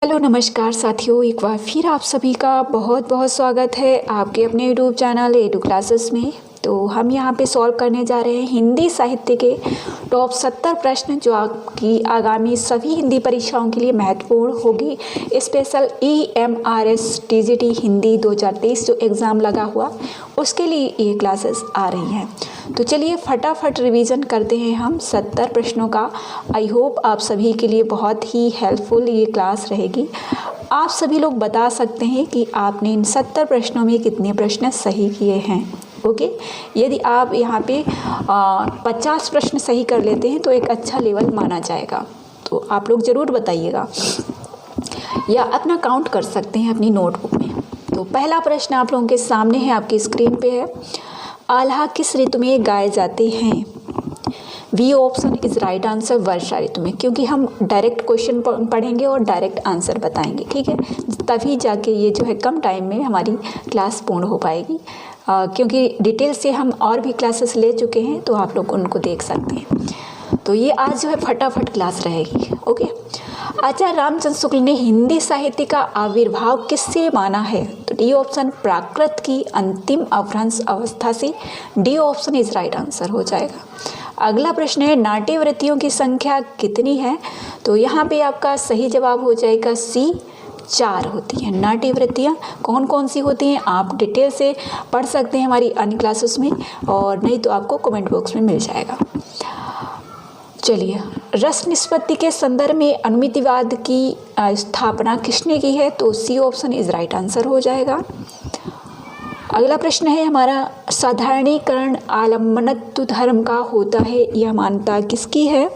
Hello नमस्कार साथियों, एक बार फिर आप सभी का बहुत बहुत स्वागत है आपके अपने यूट्यूब चैनल एडू क्लासेस में। तो हम यहाँ पे सॉल्व करने जा रहे हैं हिंदी साहित्य के टॉप 70 प्रश्न जो आपकी आगामी सभी हिंदी परीक्षाओं के लिए महत्वपूर्ण होगी। स्पेशल EMRS TGT हिंदी 2023 जो एग्ज़ाम लगा हुआ उसके लिए ये क्लासेस आ रही हैं। तो चलिए फटाफट रिवीजन करते हैं हम 70 प्रश्नों का। आई होप आप सभी के लिए बहुत ही हेल्पफुल ये क्लास रहेगी। आप सभी लोग बता सकते हैं कि आपने इन 70 प्रश्नों में कितने प्रश्न सही किए हैं। ओके, यदि आप यहाँ पे 50 प्रश्न सही कर लेते हैं तो एक अच्छा लेवल माना जाएगा। तो आप लोग ज़रूर बताइएगा या अपना काउंट कर सकते हैं अपनी नोटबुक में। तो पहला प्रश्न आप लोगों के सामने है, आपकी स्क्रीन पे है। आल्हा किस ऋतु में गाए जाते हैं? B option is right answer, वर्षा ऋतु में, क्योंकि हम डायरेक्ट क्वेश्चन पढ़ेंगे और डायरेक्ट आंसर बताएंगे। ठीक है, तभी जाके ये जो है कम टाइम में हमारी क्लास पूर्ण हो पाएगी, क्योंकि डिटेल से हम और भी क्लासेस ले चुके हैं तो आप लोग उनको देख सकते हैं। तो ये आज जो है फटाफट क्लास रहेगी। ओके, आचार्य रामचंद्र शुक्ल ने हिंदी साहित्य का आविर्भाव किससे माना है? तो डी ऑप्शन प्राकृत की अंतिम अपभ्रंश अवस्था से। D option is right answer हो जाएगा। अगला प्रश्न है, नाट्यवृत्तियों की संख्या कितनी है? तो यहाँ पे आपका सही जवाब हो जाएगा सी, 4 होती हैं। नाट्यवृत्तियाँ कौन कौन सी होती हैं आप डिटेल से पढ़ सकते हैं हमारी अन्य क्लासेस में, और नहीं तो आपको कमेंट बॉक्स में मिल जाएगा। चलिए, रस निष्पत्ति के संदर्भ में अनुमितिवाद की स्थापना किसने की है? तो C option is right answer हो जाएगा। अगला प्रश्न है हमारा, साधारणीकरण आलम्बनत्व धर्म का होता है, यह मान्यता किसकी है?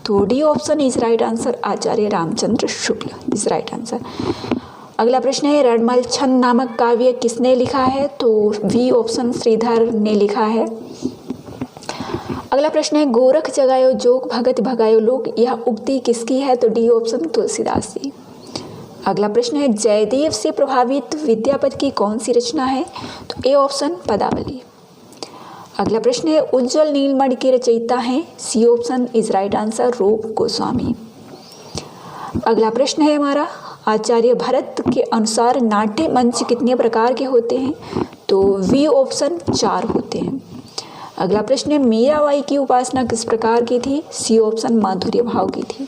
तो D option is right answer, Acharya Ramchandra Shukla is right answer. अगला प्रश्न है, रणमल छंद नामक काव्य किसने लिखा है? तो वी ऑप्शन श्रीधर ने लिखा है। अगला प्रश्न है, गोरख जगायो जोग भगत भगायो लोग, यह उक्ति किसकी है? तो डी ऑप्शन तुलसीदास जी। अगला प्रश्न है, जयदेव से प्रभावित विद्यापति की कौन सी रचना है? तो ए ऑप्शन पदावली। अगला प्रश्न है, उज्ज्वल नीलमणि के रचयिता हैं? C option is right answer, Roop Goswami. अगला प्रश्न है हमारा, आचार्य भरत के अनुसार नाट्य मंच कितने प्रकार के होते हैं? तो वी ऑप्शन 4 होते हैं। अगला प्रश्न है, मीराबाई की उपासना किस प्रकार की थी? सी ऑप्शन माधुर्य भाव की थी।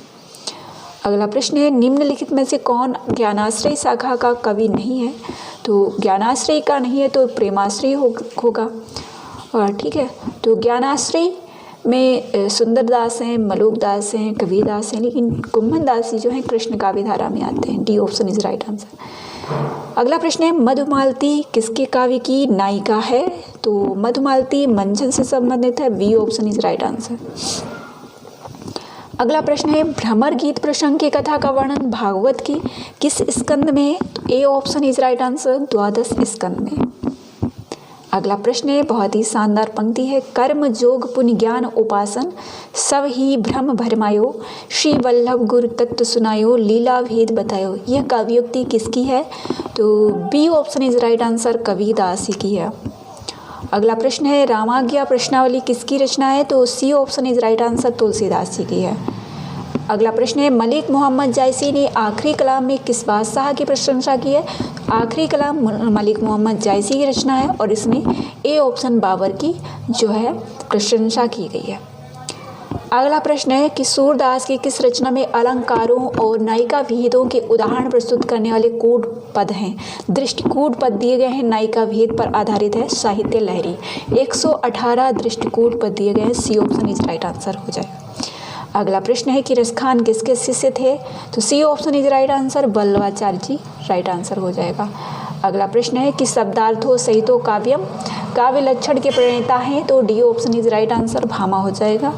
अगला प्रश्न है, निम्नलिखित में से कौन ज्ञानाश्रय शाखा का कवि नहीं है? तो ज्ञानाश्रय का नहीं है तो प्रेमाश्रय होगा। और ठीक है, तो ज्ञानाश्रय में सुंदरदास हैं, मलुकदास हैं, कबीरदास हैं, लेकिन कुम्भनदास जी जो हैं कृष्ण काव्यधारा में आते हैं। D option is right answer. अगला प्रश्न है, मधुमालती किसके काव्य की नायिका है? तो मधुमालती मंजन से संबंधित है। B option is right answer. अगला प्रश्न है, भ्रमर गीत प्रसंग की कथा का वर्णन भागवत की किस स्कंद में है? तो A option is right answer, 12 स्कंद में। अगला प्रश्न है, बहुत ही शानदार पंक्ति है, कर्म जोग पुण्य ज्ञान उपासन सब ही भ्रम भरमायो, श्री वल्लभ गुरु तत्व सुनायो, लीला भेद बतायो, यह काव्योक्ति किसकी है? तो B option is right answer, Kabirdas की है। अगला प्रश्न है, रामाज्ञा प्रश्नावली किसकी रचना है? तो C option is right answer, Tulsidas ji की है। अगला प्रश्न है, मलिक मोहम्मद जायसी ने आखिरी कलाम में किस बादशाह की प्रशंसा की है? आखिरी कलाम मलिक मोहम्मद जायसी की रचना है और इसमें ए ऑप्शन बाबर की जो है प्रशंसा की गई है। अगला प्रश्न है कि सूरदास की किस रचना में अलंकारों और नायिका भेदों के उदाहरण प्रस्तुत करने वाले कूट पद हैं? दृष्टिकूट पद दिए गए हैं, नायिका भेद पर आधारित है, साहित्य लहरी। 118 दृष्टिकूट पद दिए गए हैं। C option is right answer हो जाएगा। अगला प्रश्न है कि रसखान किसके शिष्य थे? तो C option is right answer, Vallabhacharya ji right answer हो जाएगा। अगला प्रश्न है कि शब्दार्थो सहितो काव्यम काव्य लक्षण के प्रणेता हैं? तो D option is right answer, Bhama हो जाएगा।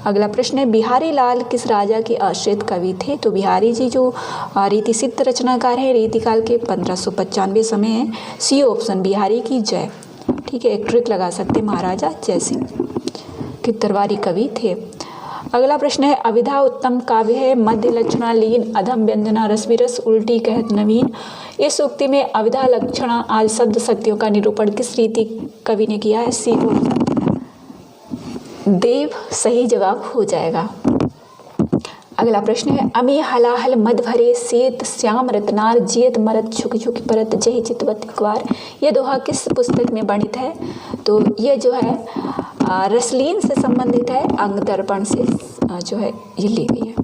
अगला प्रश्न है, बिहारी लाल किस राजा के आश्रित कवि थे? तो बिहारी जी जो रीति सिद्ध रचनाकार हैं, रीतिकाल के 1595 समय है। सी ऑप्शन बिहारी की जय। ठीक है, एक ट्रिक लगा सकते हैं, महाराजा जय सिंह के दरबारी कवि थे। अगला प्रश्न है, अविधा उत्तम काव्य है, मध्य लक्षणा लीन अधम व्यंजना रसविरस उल्टी कहत नवीन। इस उक्ति में अविधा लक्षणा आदि शब्द शक्तियों का निरूपण किस रीति कवि ने किया है? सी ऑप्शन देव सही जवाब हो जाएगा। अगला प्रश्न है अमी हलाहल मद भरे सेत श्याम रत्नार जियत मरत झुक झुक परत जय चितवत इकबार। ये दोहा किस पुस्तक में वर्णित है? तो ये जो है रसलीन से संबंधित है, अंग दर्पण से जो है ये ली गई है।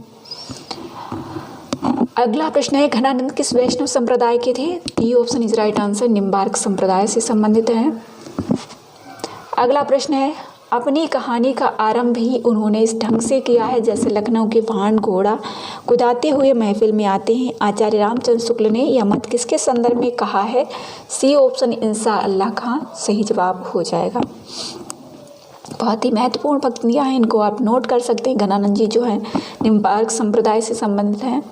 अगला प्रश्न है घनानंद किस वैष्णव संप्रदाय के थे? D option is right answer, Nimbarka संप्रदाय से संबंधित है। अगला प्रश्न है अपनी कहानी का आरंभ ही उन्होंने इस ढंग से किया है जैसे लखनऊ के भांड घोड़ा कुदाते हुए महफिल में आते हैं। आचार्य रामचंद्र शुक्ल ने यह मत किसके संदर्भ में कहा है? सी ऑप्शन इंसा अल्लाह खां सही जवाब हो जाएगा। बहुत ही महत्वपूर्ण पंक्तियाँ हैं, इनको आप नोट कर सकते हैं। घनानंद जी जो है निम्बार्क संप्रदाय से संबंधित हैं।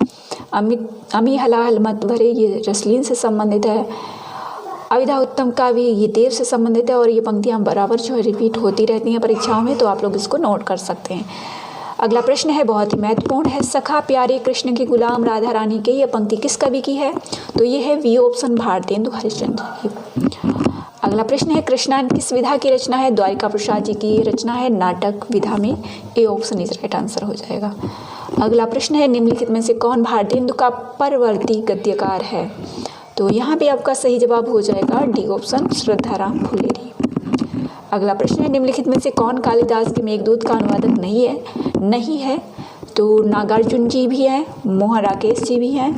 अमी हलाहल मत भरे ये रसलीन से संबंधित है। अविधा उत्तम काव्य ये देव से संबंधित है और ये पंक्तियाँ बराबर जो है रिपीट होती रहती हैं परीक्षाओं में, तो आप लोग इसको नोट कर सकते हैं। अगला प्रश्न है बहुत ही महत्वपूर्ण है सखा प्यारे कृष्ण के गुलाम राधा रानी के, ये पंक्ति किस कवि की है? तो ये है वी ऑप्शन भारतेंदु हरिश्चंद्र की। अगला प्रश्न है कृष्णान किस विधा की रचना है? द्वारिका प्रसाद जी की रचना है नाटक विधा में, A option is right answer हो जाएगा। अगला प्रश्न है निम्नलिखित में से कौन भारतेंदु का परवर्ती गद्यकार है? तो यहाँ पे आपका सही जवाब हो जाएगा डी ऑप्शन श्रद्धाराम फुलेरी। अगला प्रश्न है निम्नलिखित में से कौन कालिदास के मेघदूत का अनुवादक नहीं है? तो नागार्जुन जी भी हैं, मोहन राकेश जी भी हैं,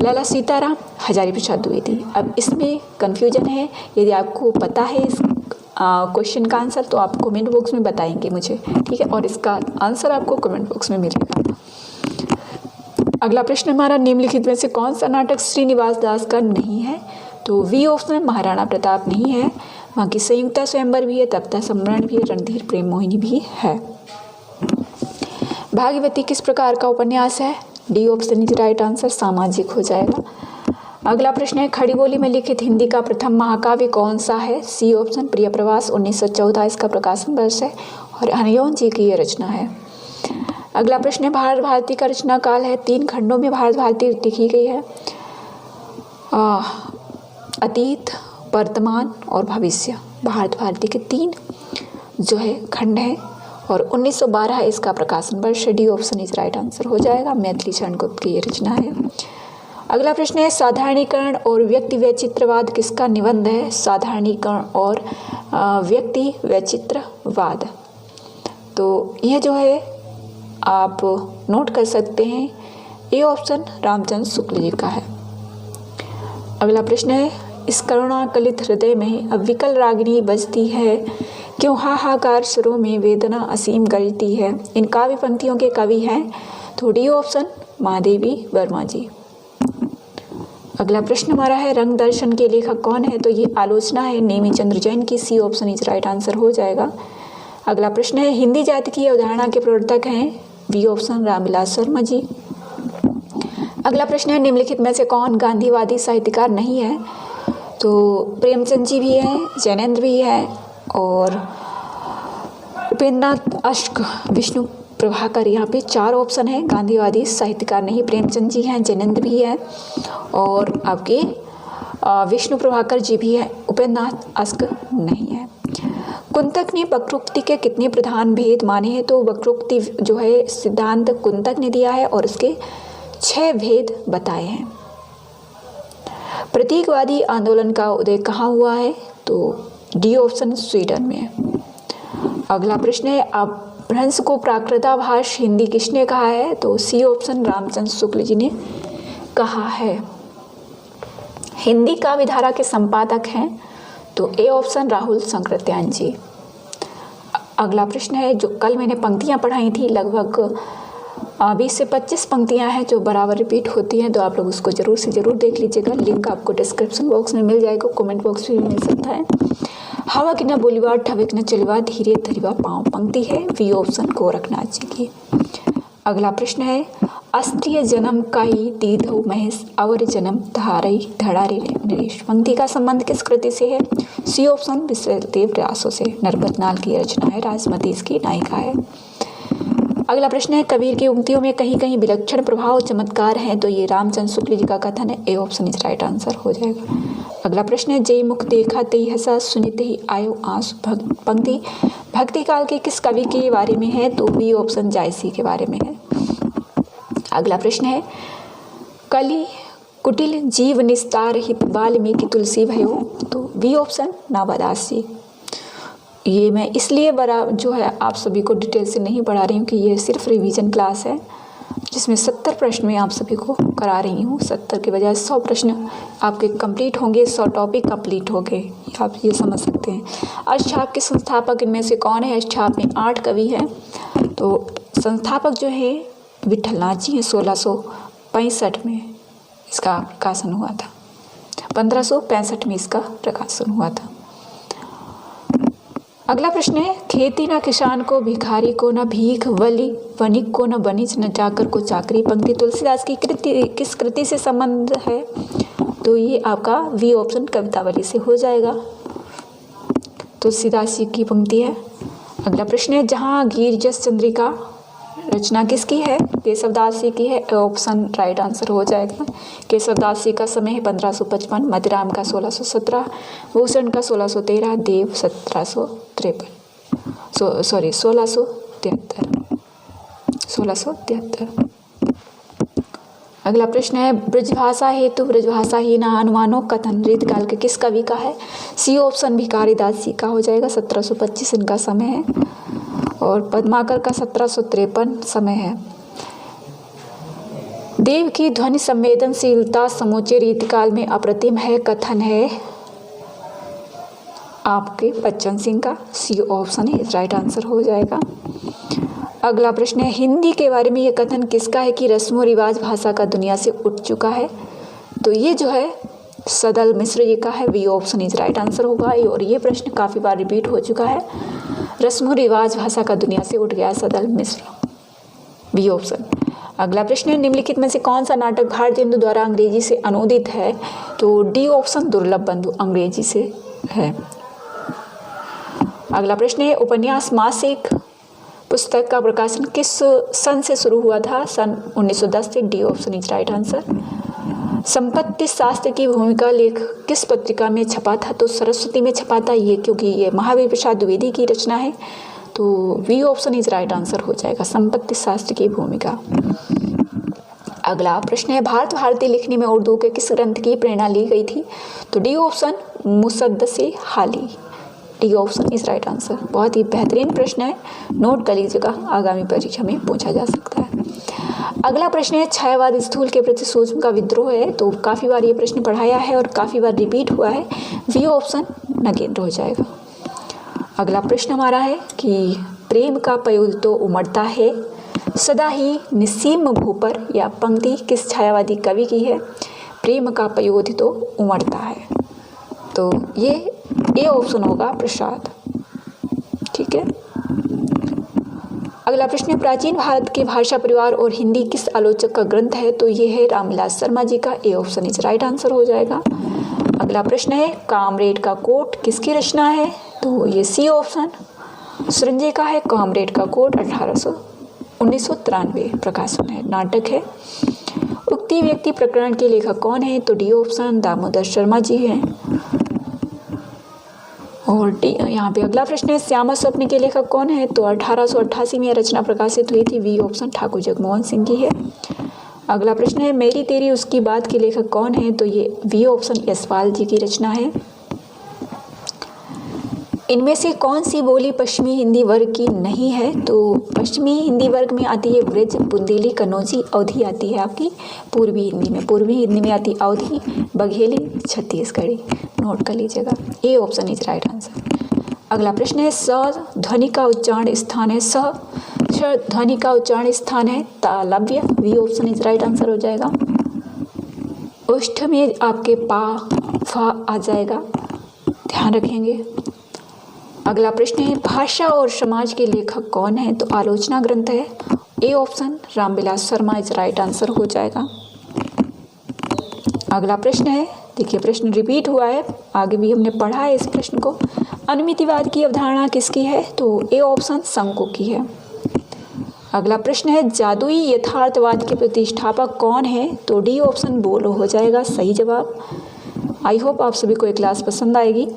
लाला सीताराम, हजारी प्रसाद द्विवेदी। अब इसमें कन्फ्यूजन है, यदि आपको पता है इस क्वेश्चन का आंसर तो आप कमेंट बॉक्स में बताएंगे मुझे, ठीक है, और इसका आंसर आपको कमेंट बॉक्स में मिलेगा। अगला प्रश्न हमारा निम्नलिखित में से कौन सा नाटक श्रीनिवास दास का नहीं है? तो वी ऑप्शन महाराणा प्रताप नहीं है, वहाँ की संयुक्ता स्वयंवर भी है, तप्ता सम्राट भी है, रणधीर प्रेम मोहिनी भी है। भागीरथी किस प्रकार का उपन्यास है? D option is right answer, सामाजिक हो जाएगा। अगला प्रश्न है खड़ी बोली में लिखित हिंदी का प्रथम महाकाव्य कौन सा है? सी ऑप्शन प्रिय प्रवास 1914 इसका प्रकाशन वर्ष है और हरिओं जी की ये रचना है। अगला प्रश्न है भारत भारती का रचना काल है? 3 खंडों में भारत भारती लिखी गई है, अतीत, वर्तमान और भविष्य। भारत भारती के 3 जो है खंड है और 1912 इसका प्रकाशन वर्ष, D option is right answer हो जाएगा। मैथिली शरण गुप्त की ये रचना है। अगला प्रश्न है साधारणीकरण और व्यक्ति वैचित्रवाद किसका निबंध है? साधारणीकरण और व्यक्ति वैचित्रवाद, तो यह जो है आप नोट कर सकते हैं, ए ऑप्शन रामचंद्र शुक्ल जी का है। अगला प्रश्न है इस करुणा कलित हृदय में अब विकल रागिनी बजती है, क्यों हाहाकार सुरों में वेदना असीम गरजती है। इन काव्य पंक्तियों के कवि हैं? तो डी ऑप्शन महादेवी वर्मा जी। अगला प्रश्न हमारा है रंग दर्शन के लेखक कौन है? तो ये आलोचना है नेमी चंद्र जैन की, C option is right answer हो जाएगा। अगला प्रश्न है हिंदी जाति की अवधारणा के प्रवर्तक हैं? We option Ramvilas Sharma ji. अगला प्रश्न है निम्नलिखित में से कौन गांधीवादी साहित्यकार नहीं है? तो प्रेमचंद जी भी हैं, जैनेन्द्र भी है और उपेंद्रनाथ अश्क, विष्णु प्रभाकर, यहाँ पे 4 ऑप्शन है। गांधीवादी साहित्यकार नहीं, प्रेमचंद जी हैं, जैनेन्द्र भी है और आपके विष्णु प्रभाकर जी भी है, उपेंद्रनाथ अश्क नहीं है। कुंतक ने वक्रोक्ति के कितने प्रधान भेद माने हैं? तो वक्रोक्ति जो है सिद्धांत कुंतक ने दिया है और उसके 6 भेद बताए हैं। प्रतीकवादी आंदोलन का उदय कहाँ हुआ है? तो डी ऑप्शन स्वीडन में। अगला प्रश्न है अपभ्रंश को प्राकृताभास हिंदी किसने कहा है? तो सी ऑप्शन रामचंद्र शुक्ल जी ने कहा है। हिंदी का विधारा के संपादक हैं? तो ए ऑप्शन राहुल संकृत्यायन जी। अगला प्रश्न है जो कल मैंने पंक्तियां पढ़ाई थी, लगभग 20 से 25 पंक्तियां हैं जो बराबर रिपीट होती हैं, तो आप लोग उसको जरूर से जरूर देख लीजिएगा। लिंक आपको डिस्क्रिप्शन बॉक्स में मिल जाएगा, कमेंट बॉक्स में भी मिल सकता है। हवा की न बोलीवा ठविक न चलवा धीरे धरीवा पाँव, पंक्ति है वी ऑप्शन गोरखनाथ जी की। अगला प्रश्न है अस्त्रीय जन्म काई दीधो महेश अवर जन्म धारई धड़ारे नरेश, पंक्ति का संबंध किस कृति से है? सी ऑप्शन विश्वदेव प्रयासों से, नरपतनाल की रचना है, राजमती इसकी नायिका है। अगला प्रश्न है कबीर की उक्तियों में कहीं कहीं विलक्षण प्रभाव चमत्कार हैं, तो ये रामचंद्र शुक्ल जी का कथन है, A option is right answer हो जाएगा। अगला प्रश्न है जय मुख देखा तेई हंसा सुनिते ही आयो आंसू, पंक्ति भक्ति काल के किस कवि के बारे में है? तो बी ऑप्शन जायसी के बारे में है। अगला प्रश्न है, कलि कुटिल जीव निस्तार हित वाल्मीकि तुलसी भयो, तो बी ऑप्शन नावादास जी। ये मैं इसलिए बड़ा जो है आप सभी को डिटेल से नहीं पढ़ा रही हूँ कि ये सिर्फ रिवीजन क्लास है, जिसमें 70 प्रश्न मैं आप सभी को करा रही हूँ। 70 के बजाय 100 प्रश्न आपके कंप्लीट होंगे, 100 टॉपिक कंप्लीट होंगे, आप ये समझ सकते हैं। अष्टछाप के संस्थापक इनमें से कौन है? अष्टछाप में 8 कवि हैं, तो संस्थापक जो है विठलनाथ जी हैं। 1665 में इसका प्रकाशन हुआ था, 1565 में इसका प्रकाशन हुआ था। अगला प्रश्न है, खेती न किसान को, भिखारी को न भीख, वणिक को न वणिज, न चाकर को चाकरी। पंक्ति तुलसीदास की कृति किस कृति से संबंध है? तो ये आपका वी ऑप्शन कवितावली से हो जाएगा। तुलसीदास जी की पंक्ति है। अगला प्रश्न है, जहांगीर जस चंद्रिका रचना किसकी है? केशवदास जी की है। ऑप्शन राइट आंसर हो जाएगा। केशवदास जी का समय है 1555, मदिराम का 1617, भूषण का 1613, देव 1673। अगला प्रश्न है, ब्रजभाषा हेतु ब्रजभाषाहीन अनुमानों कथन रीतकाल के किस कवि का है? सी ऑप्शन भिखारीदास जी का हो जाएगा। 1725 इनका समय है और पद्माकर का 1753 समय है। देव की ध्वनि संवेदनशीलता समूचे रीतिकाल में अप्रतिम है, कथन है आपके बच्चन सिंह का। सी ऑप्शन है राइट आंसर हो जाएगा। अगला प्रश्न है, हिंदी के बारे में यह कथन किसका है कि रस्मों रिवाज भाषा का दुनिया से उठ चुका है? तो ये जो है सदल मिश्र जी का है। B option is right answer होगा और ये प्रश्न काफ़ी बार रिपीट हो चुका है। रस्मों रिवाज भाषा का दुनिया से उठ गया सदल मिश्र, बी ऑप्शन। अगला प्रश्न है, निम्नलिखित में से कौन सा नाटक भारतेंदु द्वारा अंग्रेजी से अनुदित है? तो डी ऑप्शन दुर्लभ बंधु अंग्रेजी से है। अगला प्रश्न है, उपन्यास मासिक पुस्तक का प्रकाशन किस सन से शुरू हुआ था? सन 1910 से। D option is right answer. संपत्ति शास्त्र की भूमिका लेख किस पत्रिका में छपा था? तो सरस्वती में छपा था ये, क्योंकि ये महावीर प्रसाद द्विवेदी की रचना है। तो B option is right answer हो जाएगा, संपत्ति शास्त्र की भूमिका। अगला प्रश्न है, भारत भारती लिखने में उर्दू के किस ग्रंथ की प्रेरणा ली गई थी? तो डी ऑप्शन मुसद्दसे हाली। D option is right answer. बहुत ही बेहतरीन प्रश्न है, नोट कर लीजिएगा, आगामी परीक्षा में पूछा जा सकता है। अगला प्रश्न है, छायावाद स्थूल के प्रति सूक्ष्म का विद्रोह है। तो काफ़ी बार ये प्रश्न पढ़ाया है और काफ़ी बार रिपीट हुआ है। वी ऑप्शन नगेंद्र हो जाएगा। अगला प्रश्न हमारा है कि प्रेम का पयोध तो उमड़ता है सदा ही निसीम भू पर, या पंक्ति किस छायावादी कवि की है? प्रेम का पयोध तो उमड़ता है, तो ये ए ऑप्शन होगा प्रसाद। ठीक है। अगला प्रश्न है, प्राचीन भारत के भाषा परिवार और हिंदी किस आलोचक का ग्रंथ है? तो ये है रामविलास शर्मा जी का। A option is right answer हो जाएगा। अगला प्रश्न है, कामरेड का कोट किसकी रचना है? तो ये सी ऑप्शन सृंजय का है। कामरेड का कोट 1993 प्रकाशन है, नाटक है। उक्ति व्यक्ति प्रकरण के लेखक कौन है? तो डी ऑप्शन दामोदर शर्मा जी हैं। और यहाँ पे अगला प्रश्न है, श्यामा स्वप्न के लेखक कौन है? तो 1888 में रचना प्रकाशित हुई थी। वी ऑप्शन ठाकुर जगमोहन सिंह की है। अगला प्रश्न है, मेरी तेरी उसकी बात के लेखक कौन है? तो ये वी ऑप्शन यशपाल जी की रचना है। इनमें से कौन सी बोली पश्चिमी हिंदी वर्ग की नहीं है? तो पश्चिमी हिंदी वर्ग में आती है ब्रज, बुंदेली, कन्नौजी, अवधी आती है आपकी पूर्वी हिंदी में। पूर्वी हिंदी में आती अवधी, बघेली, छत्तीसगढ़ी। नोट कर लीजिएगा, A option is right answer. अगला प्रश्न है, स ध्वनि का उच्चारण स्थान है। स ध्वनि का उच्चारण स्थान है तालव्य। V option is right answer हो जाएगा। ओष्ठ में आपके पा फा आ जाएगा, ध्यान रखेंगे। अगला प्रश्न है, भाषा और समाज के लेखक कौन है? तो आलोचना ग्रंथ है। A option Ramvilas Sharma is right answer हो जाएगा। अगला प्रश्न है, देखिए प्रश्न रिपीट हुआ है, आगे भी हमने पढ़ा है इस प्रश्न को। अनुमितिवाद की अवधारणा किसकी है? तो ए ऑप्शन शंकु की है। अगला प्रश्न है, जादुई यथार्थवाद के प्रतिष्ठापक कौन है? तो डी ऑप्शन बोलो हो जाएगा सही जवाब। आई होप आप सभी को ये क्लास पसंद आएगी।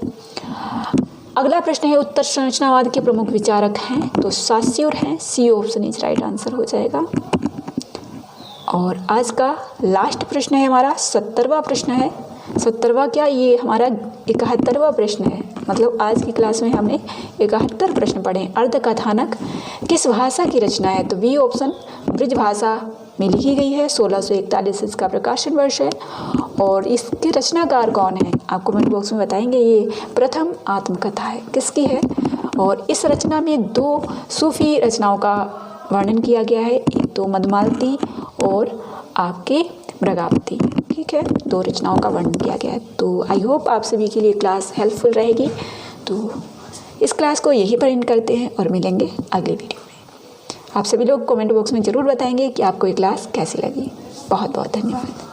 अगला प्रश्न है, उत्तर संरचनावाद के प्रमुख विचारक हैं? तो सास्यूर हैं। C option is right answer हो जाएगा। और आज का लास्ट प्रश्न है हमारा 70वां प्रश्न है। 70वां क्या, ये हमारा 71वां प्रश्न है। मतलब आज की क्लास में हमने 71 प्रश्न पढ़े। अर्धकथानक किस भाषा की रचना है? तो बी ऑप्शन ब्रज भाषा में लिखी गई है। 1641 इसका प्रकाशन वर्ष है। और इसके रचनाकार कौन है? आप कमेंट बॉक्स में बताएंगे। ये प्रथम आत्मकथा है, किसकी है? और इस रचना में 2 सूफी रचनाओं का वर्णन किया गया है। एक तो मधुमालती और आपके मृगावती। ठीक है, 2 रचनाओं का वर्णन किया गया है। तो आई होप आप सभी के लिए क्लास हेल्पफुल रहेगी। तो इस क्लास को यहीं पर एंड करते हैं और मिलेंगे अगले वीडियो में। आप सभी लोग कमेंट बॉक्स में ज़रूर बताएंगे कि आपको ये क्लास कैसी लगी। बहुत बहुत धन्यवाद।